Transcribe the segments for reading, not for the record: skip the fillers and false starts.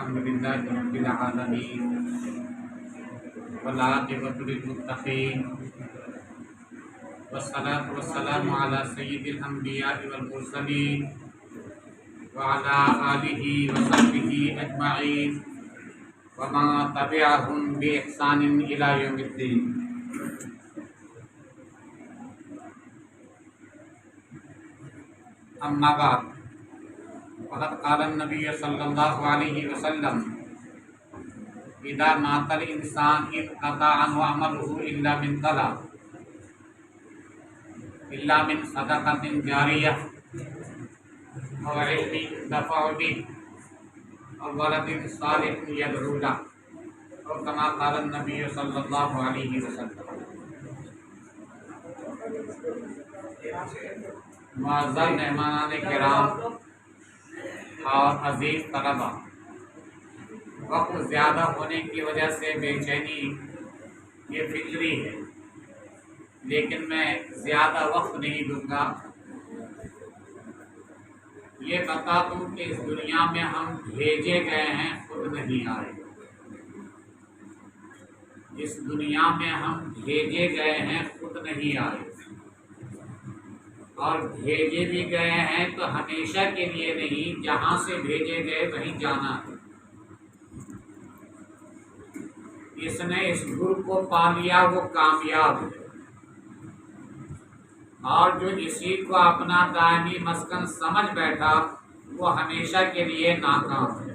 الحمدللہ رب العالمین والعاقبۃ للمتقین والصلاۃ والسلام علی سید الانبیاء والمرسلین وعلی آلہ وصحبہ اجمعین ومن تبعہم بإحسان الی یوم الدین۔ اما بعد فقد قال النبی صلی اللہ علیہ وسلم اذا مات الانسان انقطع عنه عمله الا من ثلاث الا من صدقۃ جاریہ او علم ينتفع به او ولد صالح يدعو له او كما قال النبی صلی اللہ علیہ وسلم۔ معزز مہمانان کرام اور عزیز طلبہ، وقت زیادہ ہونے کی وجہ سے بے چینی یہ فطری ہے، لیکن میں زیادہ وقت نہیں دوں گا۔ یہ بتا دوں کہ اس دنیا میں ہم بھیجے گئے ہیں، خود نہیں آئے۔ اس دنیا میں ہم بھیجے گئے ہیں، خود نہیں آئے، اور بھیجے بھی گئے ہیں تو ہمیشہ کے لیے نہیں، جہاں سے بھیجے گئے وہیں جانا ہے۔ جس نے اس گر کو پا لیا وہ کامیاب ہے، اور جو اسی کو اپنا دائمی مسکن سمجھ بیٹھا وہ ہمیشہ کے لیے ناکام ہے۔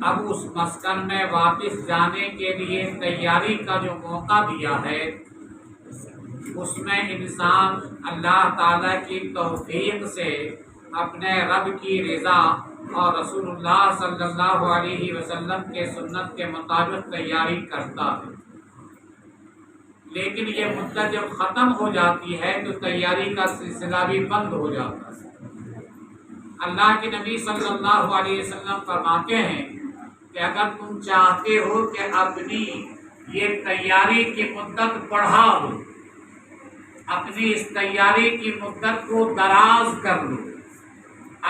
اب اس مسکن میں واپس جانے کے لیے تیاری کا جو موقع دیا ہے، اس میں انسان اللہ تعالیٰ کی توفیق سے اپنے رب کی رضا اور رسول اللہ صلی اللہ علیہ وسلم کے سنت کے مطابق تیاری کرتا ہے۔ لیکن یہ مدت جب ختم ہو جاتی ہے تو تیاری کا سلسلہ بھی بند ہو جاتا ہے۔ اللہ کے نبی صلی اللہ علیہ وسلم فرماتے ہیں کہ اگر تم چاہتے ہو کہ اپنی یہ تیاری کی مدت بڑھا لو، اپنی اس تیاری کی مدت کو دراز کر لو،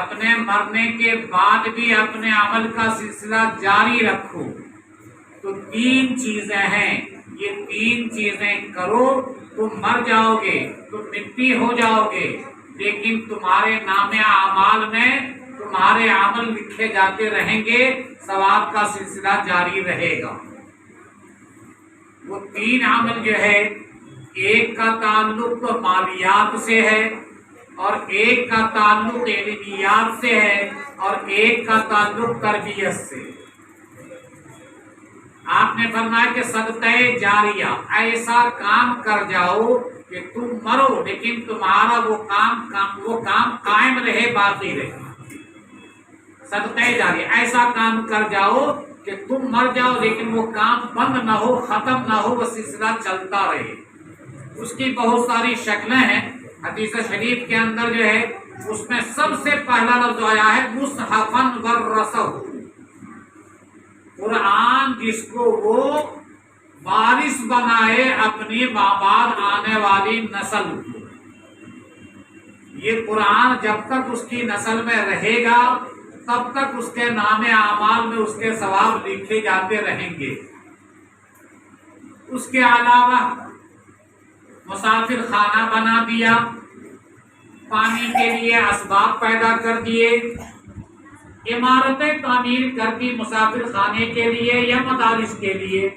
اپنے مرنے کے بعد بھی اپنے عمل کا سلسلہ جاری رکھو، تو تین چیزیں ہیں، یہ تین چیزیں کرو، تم مر جاؤ گے، تم مٹی ہو جاؤ گے، لیکن تمہارے نام اعمال میں تمہارے عمل لکھے جاتے رہیں گے، ثواب کا سلسلہ جاری رہے گا۔ وہ تین عمل جو ہے، ایک کا تعلق تو مالیات سے ہے، اور ایک کا تعلق علمیات سے ہے، اور ایک کا تعلق تربیت سے۔ آپ نے فرمایا کہ صدقہ جاریہ، ایسا کام کر جاؤ کہ تم مرو لیکن تمہارا وہ کام قائم رہے، باقی رہے۔ صدقہ جاریہ، ایسا کام کر جاؤ کہ تم مر جاؤ لیکن وہ کام بند نہ ہو، ختم نہ ہو، وہ سلسلہ چلتا رہے۔ اس کی بہت ساری شکلیں ہیں، حدیث شریف کے اندر جو ہے اس میں سب سے پہلا لفظ آیا ہے مصحفاً ورثہ، قرآن جس کو وہ وارث بنائے اپنی بعد آنے والی نسل کو۔ یہ قرآن جب تک اس کی نسل میں رہے گا تب تک اس کے نام اعمال میں اس کے ثواب لکھے جاتے رہیں گے۔ اس کے علاوہ مسافر خانہ بنا دیا، پانی کے لیے اسباب پیدا کر دیے، عمارتیں تعمیر کر دی مسافر خانے کے لیے یا مدارس کے لیے۔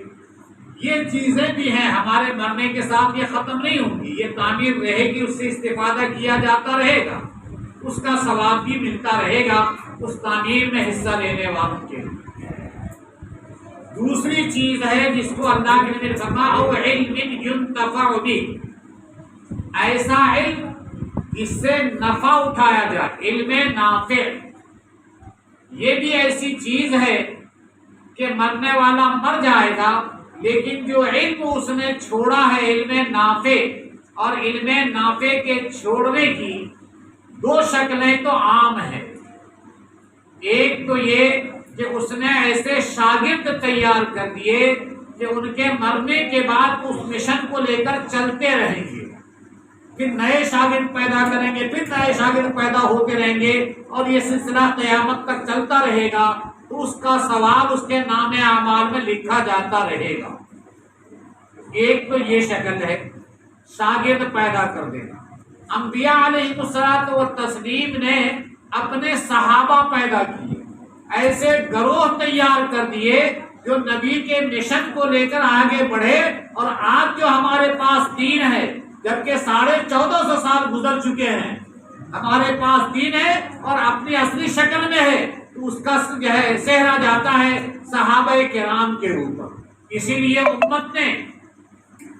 یہ چیزیں بھی ہیں، ہمارے مرنے کے ساتھ یہ ختم نہیں ہوں گی، یہ تعمیر رہے گی، اس سے استفادہ کیا جاتا رہے گا، اس کا ثواب بھی ملتا رہے گا اس تعمیر میں حصہ لینے والوں کے لیے۔ دوسری چیز ہے جس کو اللہ کے نبی نے فرمایا او علم ينتفع به، ایسا علم جس سے نفع اٹھایا جائے، علم نافع۔ یہ بھی ایسی چیز ہے کہ مرنے والا مر جائے گا لیکن جو علم اس نے چھوڑا ہے علم نافع، اور علم نافع کے چھوڑنے کی دو شکلیں تو عام ہیں۔ ایک تو یہ کہ اس نے ایسے شاگرد تیار کر دیے کہ ان کے مرنے کے بعد اس مشن کو لے کر چلتے رہیں گے، پھر نئے شاگرد پیدا کریں گے، پھر نئے شاگرد پیدا ہوتے رہیں گے، اور یہ سلسلہ قیامت تک چلتا رہے گا، تو اس کا ثواب اس کے نام اعمال میں لکھا جاتا رہے گا۔ ایک تو یہ شکل ہے شاگرد پیدا کر دینا۔ انبیاء علیہ الصلوۃ والتسلیم نے اپنے صحابہ پیدا کیے، ایسے گروہ تیار کر دیے جو نبی کے مشن کو لے کر آگے بڑھے، اور آج جو ہمارے پاس دین ہے، جبکہ 1450 سال گزر چکے ہیں، ہمارے پاس دین ہے اور اپنی اصلی شکل میں ہے، تو اس کا جو ہے سہرا جاتا ہے صحابہ کرام کے اوپر۔ اسی لیے امت نے،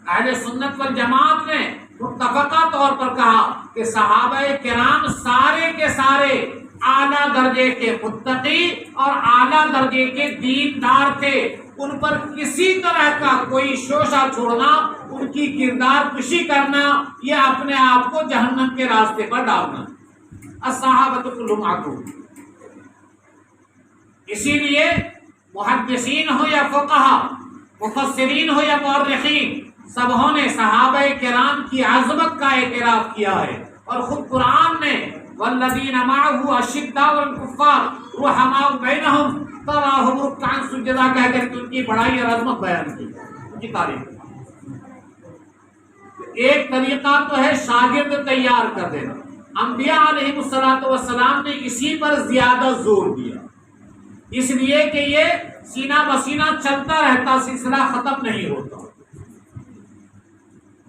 اہل سنت والجماعت نے متفقہ طور پر کہا کہ صحابہ کرام سارے کے سارے اعلیٰ درجے کے متقی اور اعلیٰ درجے کے دیندار تھے، ان پر کسی طرح کا کوئی شوشہ چھوڑنا، ان کی کردار کشی کرنا، یہ اپنے آپ کو جہنم کے راستے پر ڈالنا۔ الصحابۃ کلھم معصومون۔ اسی لیے محدثین ہو یا فقہا، مفسرین ہو یا مورخین، سبوں نے صحابہ کرام کی عظمت کا اعتراف کیا ہے، اور خود قرآن نے والذین معه اشداء الکفار رحماء بینہم تراہم رکعا سجدا کہہ کر کے ان کی بڑائی اور عظمت بیان کی، ان کی تعریف۔ ایک طریقہ تو ہے شاگرد تیار کر دینا، انبیاء علیہ الصلوۃ والسلام نے اسی پر زیادہ زور دیا، اس لیے کہ یہ سینہ بسینہ چلتا رہتا، سلسلہ ختم نہیں ہوتا۔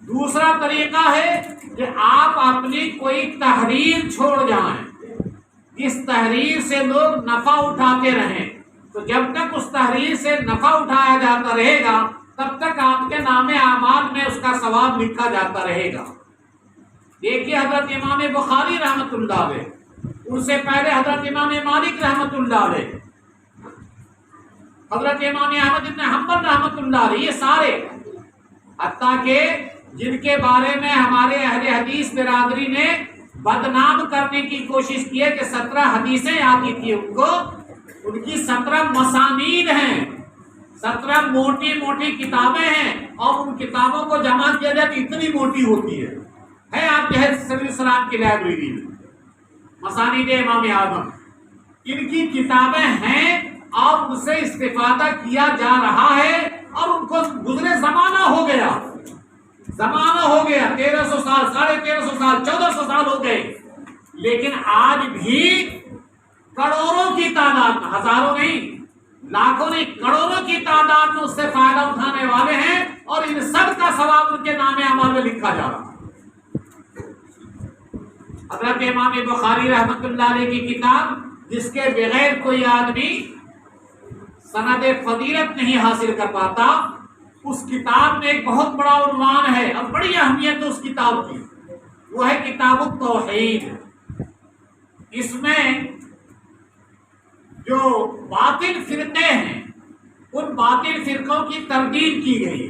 دوسرا طریقہ ہے کہ آپ اپنی کوئی تحریر چھوڑ جائیں، اس تحریر سے لوگ نفع اٹھاتے رہیں، تو جب تک اس تحریر سے نفع اٹھایا جاتا رہے گا تب تک آپ کے نام اعمال میں اس کا ثواب لکھا جاتا رہے گا۔ دیکھیے حضرت امام بخاری رحمۃ اللہ علیہ، ان سے پہلے حضرت امام مالک رحمۃ اللہ علیہ، حضرت امام احمد بن حنبل رحمۃ اللہ علیہ، یہ سارے، حتیٰ کہ جن کے بارے میں ہمارے اہل حدیث برادری نے بدنام کرنے کی کوشش کی ہے کہ 17 حدیثیں آتی تھی ان کو، ان کی 17 مسانید ہیں، 17 موٹی موٹی کتابیں ہیں، اور ان کتابوں کو جمع کیا جائے تو اتنی موٹی ہوتی ہے آپ جو ہے صلی اللہ علیہ وسلم کی لائبریری میں مسانید امام اعظم، ان کی کتابیں ہیں اور ان سے استفادہ کیا جا رہا ہے، اور ان کو گزرے زمانہ ہو گیا، 1300 سال، 1350 سال، 1400 سال ہو گئے، لیکن آج بھی کروڑوں کی تعداد میں، ہزاروں نہیں، لاکھوں نہیں، کروڑوں کی تعداد میں اس سے فائدہ اٹھانے والے ہیں، اور ان سب کا ثواب ان کے نام اعمال میں لکھا جا رہا ہے۔ حضرت امام بخاری رحمۃ اللہ علیہ کی کتاب، جس کے بغیر کوئی آدمی سند فضیلت نہیں حاصل کر پاتا، اس کتاب میں ایک بہت بڑا عنوان ہے اور بڑی اہمیت ہے اس کتاب کی، وہ ہے کتاب التوحید۔ اس میں جو باطل فرقے ہیں، ان باطل فرقوں کی تردید کی گئی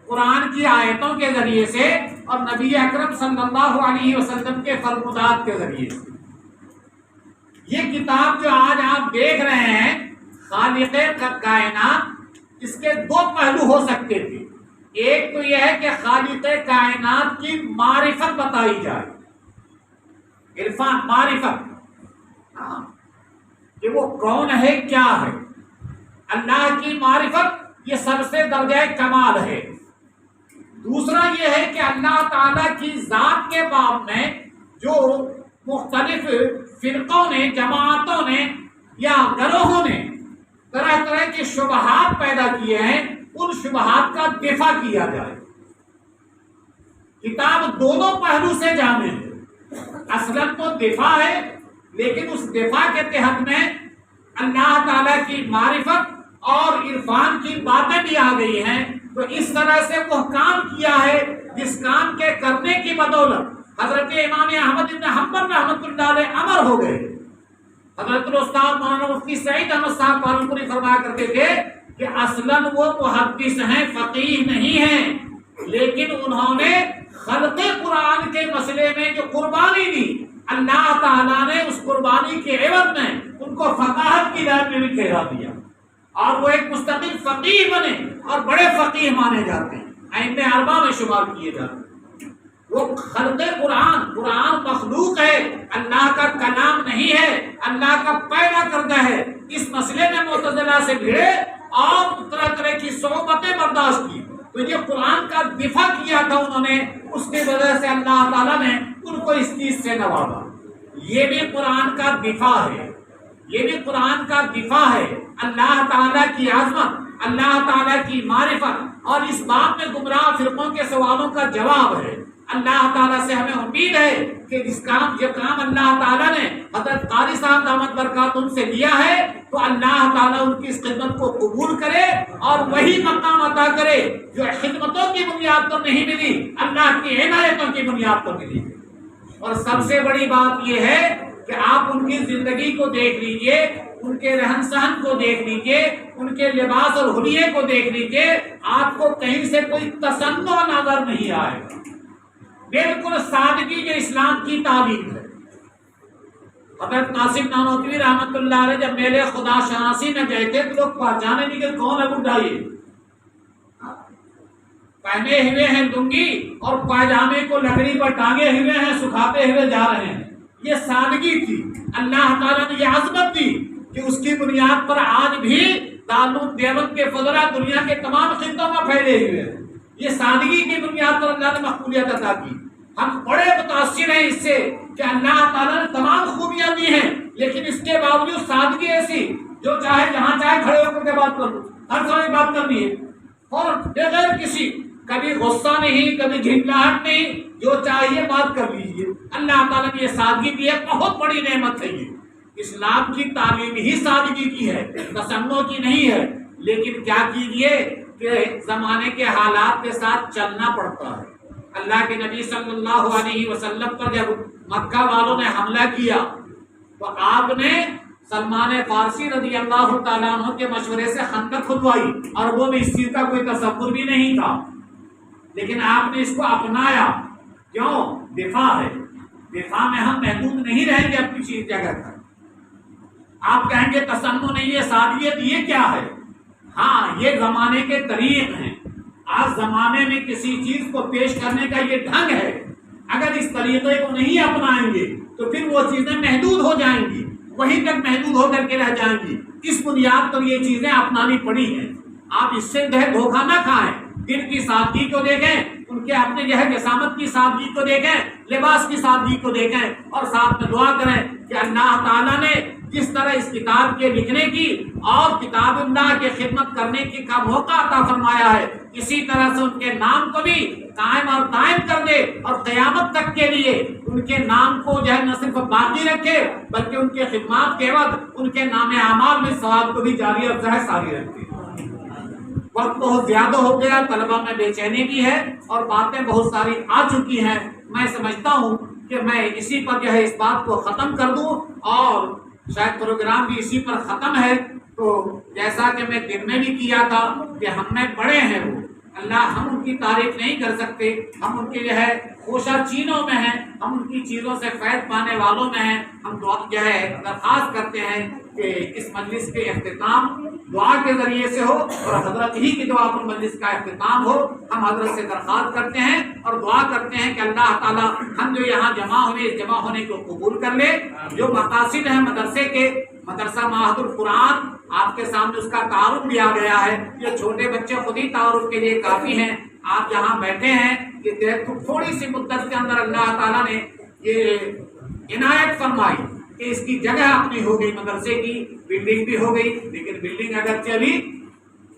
قرآن کی آیتوں کے ذریعے سے اور نبی اکرم صلی اللہ علیہ وسلم کے فرمودات کے ذریعے سے۔ یہ کتاب جو آج آپ دیکھ رہے ہیں، خالق کائنات، اس کے 2 پہلو ہو سکتے تھے۔ ایک تو یہ ہے کہ خالق کائنات کی معرفت بتائی جائے، عرفان، معرفت، کہ وہ کون ہے، کیا ہے، اللہ کی معرفت، یہ سب سے درجہ کمال ہے۔ دوسرا یہ ہے کہ اللہ تعالیٰ کی ذات کے باب میں جو مختلف فرقوں نے، جماعتوں نے یا گروہوں نے طرح طرح کے شبہات پیدا کیے ہیں، ان شبہات کا دفاع کیا جائے۔ کتاب دونوں پہلو سے جامع ہے، اصلاً تو دفاع ہے، لیکن اس دفاع کے تحت میں اللہ تعالیٰ کی معرفت اور عرفان کی باتیں بھی آ گئی ہیں، تو اس طرح سے وہ کام کیا ہے جس کام کے کرنے کی بدولت حضرت امام احمد بن حنبل رحمۃ اللہ علیہ امر ہو گئے۔ حضرت الاستاذ مولانا مفتی سعید احمد صاحب پالنپوری فرمایا کرتے تھے کہ اصلاً وہ محدث ہیں، فقیہ نہیں ہیں، لیکن انہوں نے خلق قرآن کے مسئلے میں جو قربانی دی، اللہ تعالیٰ نے اس قربانی کے عوض میں ان کو فقاہت کی لائن میں بھی ٹھہرا دیا، اور وہ ایک مستقل فقیہ بنے اور بڑے فقیہ مانے جاتے ہیں، ائمہ اربعہ میں شمار کیے جاتے ہیں۔ وہ خلق قرآن مخلوق ہے، اللہ کا کلام نہیں ہے، اللہ کا پیدا کردہ ہے۔ اس مسئلے میں معتزلہ سے بھیڑے اور طرح طرح کی صحبتیں برداشت کی، تو یہ قرآن کا دفاع کیا تھا انہوں نے، اس کی وجہ سے اللہ تعالیٰ نے ان کو اس چیز سے نوازا۔ یہ بھی قرآن کا دفاع ہے، یہ بھی قرآن کا دفاع ہے، اللہ تعالیٰ کی عظمت، اللہ تعالیٰ کی معرفت، اور اس بات میں گمراہ فرقوں کے سوالوں کا جواب ہے۔ اللہ تعالیٰ سے ہمیں امید ہے کہ جو کام اللہ تعالیٰ نے حضرت قاری صاحب دامت برکاتہم سے لیا ہے، تو اللہ تعالیٰ ان کی اس خدمت کو قبول کرے اور وہی مقام عطا کرے جو خدمتوں کی بنیاد پر نہیں ملی، اللہ کی عنایتوں کی بنیاد پر ملی۔ اور سب سے بڑی بات یہ ہے کہ آپ ان کی زندگی کو دیکھ لیجئے، ان کے رہن سہن کو دیکھ لیجئے، ان کے لباس اور حلیے کو دیکھ لیجئے، آپ کو کہیں سے کوئی تصنع نظر نہیں آئے گا، بالکل سادگی جو اسلام کی تعلیم ہے۔ حضرت قاسم نانوتوی رحمۃ اللہ علیہ جب میلے خدا شناسی میں گئے تھے تو لوگ پہچانے نہیں کہ کون ہے بڈھا، یہ پہنے ہوئے ہیں لنگی اور پائجامے کو لکڑی پر ٹانگے ہوئے ہیں، سکھاتے ہوئے جا رہے ہیں۔ یہ سادگی تھی، اللہ تعالیٰ نے یہ عظمت دی کہ اس کی بنیاد پر آج بھی دارالعلوم دیوبند کے فضلاء دنیا کے تمام خطوں میں پھیلے ہوئے ہیں۔ یہ سادگی کی بنیاد پر اللہ نے مقبولیت عطا کی۔ ہم بڑے متاثر ہیں اس سے کہ اللہ تعالیٰ نے تمام خوبیاں دی ہیں، لیکن اس کے باوجود سادگی ایسی، جو چاہے جہاں چاہے کھڑے ہو کر کے بات کر لو، ہر سمے بات کرنی ہے اور بغیر کسی کبھی غصہ نہیں، کبھی جھنجھلاہٹ نہیں، جو چاہیے بات کر لیجیے۔ اللہ تعالیٰ نے یہ سادگی دی ہے، بہت بڑی نعمت ہے یہ۔ اسلام کی تعلیم ہی سادگی کی ہے، تصنع کی نہیں ہے۔ لیکن کیا کیجیے کہ زمانے کے حالات کے ساتھ چلنا پڑتا ہے۔ اللہ کے نبی صلی اللہ علیہ وسلم پر جب مکہ والوں نے حملہ کیا تو آپ نے سلمان فارسی رضی اللہ تعالیٰ عنہ کے مشورے سے خندق کھدوائی، اور وہ بھی اس چیز کا کوئی تصور بھی نہیں تھا، لیکن آپ نے اس کو اپنایا۔ کیوں؟ دفاع ہے، دفاع میں ہم محدود نہیں رہیں گے اپنی چیز جگہ پر۔ آپ کہیں گے تصنع نہیں ہے، سادگیت، یہ کیا ہے؟ ہاں، یہ زمانے کے طریق ہیں۔ آج زمانے میں کسی چیز کو پیش کرنے کا یہ ڈھنگ ہے، اگر اس طریقے کو نہیں اپنائیں گے تو پھر وہ چیزیں محدود ہو جائیں گی، وہیں تک محدود ہو کر کے رہ جائیں گی۔ اس بنیاد پر یہ چیزیں اپنانی پڑی ہیں۔ آپ اس سے دھوکہ نہ کھائیں، دل کی سادگی کو دیکھیں، ان کے اپنے جسامت کی سادگی کو دیکھیں، لباس کی سادگی کو دیکھیں، اور ساتھ میں دعا کریں کہ اللہ تعالیٰ نے جس طرح اس کتاب کے لکھنے کی اور کتاب اللہ کے خدمت کرنے کی کا موقع عطا فرمایا ہے، اسی طرح سے ان کے نام کو بھی قائم اور دائم کر دے، اور قیامت تک کے لیے ان کے نام کو نہ صرف باقی رکھے بلکہ ان کے خدمات کے وقت ان کے نام اعمال میں ثواب کو بھی جاری اور ساری رکھے۔ وقت بہت زیادہ ہو گیا، طلبہ میں بے چینی بھی ہے اور باتیں بہت ساری آ چکی ہیں۔ میں سمجھتا ہوں کہ میں اسی پر اس بات کو ختم کر دوں، اور شاید پروگرام بھی اسی پر ختم ہے۔ تو جیسا کہ میں دن میں بھی کیا تھا کہ ہم میں بڑے ہیں وہ اللہ، ہم ان کی تعریف نہیں کر سکتے، ہم ان کے خوشہ چینوں میں ہیں، ہم ان کی چیزوں سے فیض پانے والوں میں ہیں۔ ہم درخواست کرتے ہیں کہ اس مجلس کے اختتام دعا کے ذریعے سے ہو، اور حضرت ہی کی دعا پر مجلس کا اختتام ہو۔ ہم حضرت سے درخواست کرتے ہیں اور دعا کرتے ہیں کہ اللہ تعالیٰ ہم جو یہاں جمع ہوئے، اس جمع ہونے کو قبول کر لے۔ جو مقاصد ہیں مدرسے کے، مدرسہ معہد القرآن، آپ کے سامنے اس کا تعارف دیا گیا ہے۔ یہ چھوٹے بچے خود ہی تعارف کے لیے کافی ہیں۔ آپ جہاں بیٹھے ہیں کہ تھوڑی سی مدت کے اندر اللہ تعالیٰ نے یہ عنایت فرمائی کہ اس کی جگہ اپنی ہو گئی، مدرسے کی بلڈنگ بھی ہو گئی، لیکن بلڈنگ اگرچہ ابھی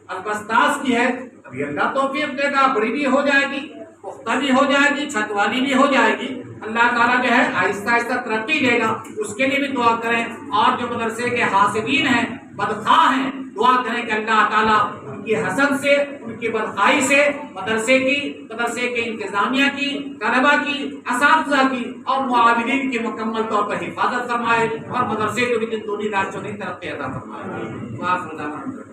البستاس کی ہے، ابھی اللہ توفیق دے گا، بڑی بھی ہو جائے گی، پختہ بھی ہو جائے گی، چھت والی بھی ہو جائے گی۔ اللہ تعالیٰ آہستہ آہستہ ترقی دے گا، اس کے لیے بھی دعا کریں۔ اور جو مدرسے کے حاسدین ہیں، بدخواہ ہیں، دعا کریں کہ اللہ تعالیٰ ان کی حسد سے، ان کی بدخواہی سے مدرسے کے انتظامیہ کی، طلبہ کی، اساتذہ کی اور معاونین کی مکمل طور پر حفاظت فرمائے، اور مدرسے کو بھی دن دگنی رات چوگنی ترقی عطا فرمائے۔